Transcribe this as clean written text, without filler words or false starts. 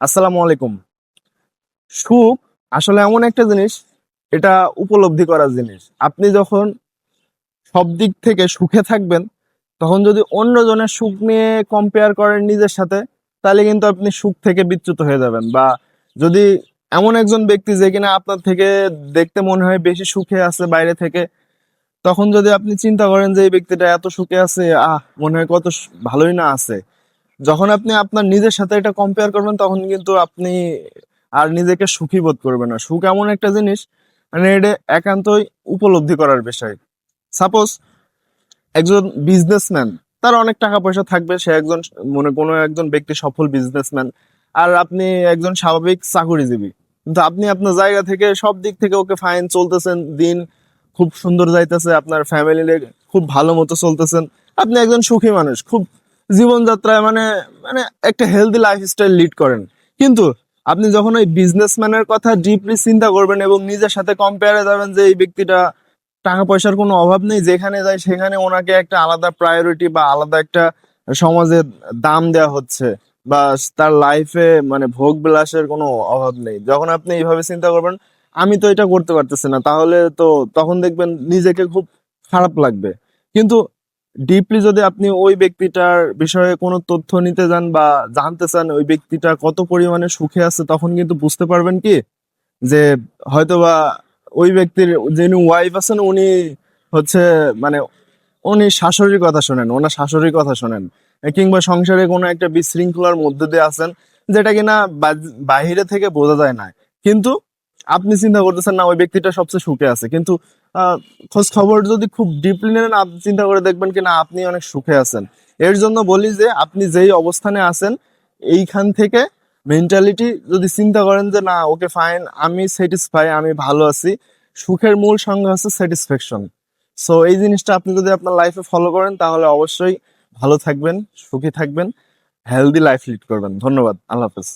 আসসালামু আলাইকুম। সুখ আসলে এমন একটা জিনিস, এটা উপলব্ধি করার জিনিস। আপনি যখন সব দিক থেকে সুখে থাকবেন, তখন যদি অন্যজনের সুখ নিয়ে কম্পেয়ার করেন নিজের সাথে, তাহলে কিন্তু আপনি সুখ থেকে বিচ্যুত হয়ে যাবেন। বা যদি এমন একজন ব্যক্তি যে কিনা আপনার থেকে দেখতে মনে হয় বেশি সুখে আছে বাইরে থেকে, তখন যদি আপনি চিন্তা করেন যে এই ব্যক্তিটা এত সুখে আছে, মনে হয় কত ভালোই না আছে। যখন আপনি আপনার নিজের সাথে এটা কম্পেয়ার করবেন, তখন কিন্তু আপনি আর নিজেকে সুখী বোধ করবেন না। সুখ এমন একটা জিনিস, মানে এটা একান্তই উপলব্ধি করার বিষয়। সাপোজ একজন বিজনেসম্যান, তার অনেক টাকা পয়সা থাকবে, সে একজন কোনো একজন ব্যক্তি সফল বিজনেসম্যান, আর আপনি একজন স্বাভাবিক চাকুরিজীবী। কিন্তু আপনি আপনার জায়গা থেকে সব দিক থেকে ওকে ফাইন চলতেছেন, দিন খুব সুন্দর যাইতেছে, আপনার ফ্যামিলি খুব ভালো মতো চলতেছেন, আপনি একজন সুখী মানুষ, খুব জীবনযাত্রায় মানে মানে একটা হেলদি লাইফস্টাইল লিড করেন। কিন্তু আপনি যখন ওই বিজনেসম্যানের কথা ডিপলি চিন্তা করবেন এবং নিজের সাথে কম্পেয়ারে যাবেন যে এই ব্যক্তিটা টাকা পয়সার কোনো অভাব নেই, যেখানে যায় সেখানে ওনাকে একটা আলাদা প্রায়োরিটি বা আলাদা একটা সমাজে দাম দেওয়া হচ্ছে, বা তার লাইফে মানে ভোগ বিলাসের কোনো অভাব নেই, যখন আপনি এইভাবে চিন্তা করবেন আমি তো এটা করতে পারতেছি না, তাহলে তো তখন দেখবেন নিজেকে খুব খারাপ লাগবে। কিন্তু ডিপলি যদি আপনি ওই ব্যক্তিটার বিষয়ে কোনো তথ্য নিতে যান বা জানতে চান ওই ব্যক্তিটা কত পরিমাণে সুখে আছে, তখন কিন্তু বুঝতে পারবেন কি যে হয়তোবা ওই ব্যক্তির যিনি ওয়াইফ আছেন উনি হচ্ছে মানে উনি শাশুড়ির কথা শোনেন, ওনার শাশুড়ির কথা শোনেন, কিংবা সংসারে কোনো একটা বিশৃঙ্খলার মধ্যে দিয়ে আছেন, যেটা কিনা বাহিরে থেকে বোঝা যায় না। কিন্তু আপনি চিন্তা করতেছেন না ওই ব্যক্তিটা সবচেয়ে সুখে আছে, কিন্তু খোঁজ খবর যদি খুব ডিপলি নেন, আপনি চিন্তা করে দেখবেন কি না আপনি অনেক সুখে আছেন। এর জন্য বলি যে আপনি যেই অবস্থানে আছেন, এইখান থেকে মেন্টালিটি যদি চিন্তা করেন যে না ওকে ফাইন, আমি স্যাটিসফাই, আমি ভালো আছি, সুখের মূল সংজ্ঞা হচ্ছে স্যাটিসফ্যাকশন। সো এই জিনিসটা আপনি যদি আপনার লাইফে ফলো করেন, তাহলে অবশ্যই ভালো থাকবেন, সুখী থাকবেন, হেলদি লাইফ লিড করবেন। ধন্যবাদ, আল্লাহ হাফেজ।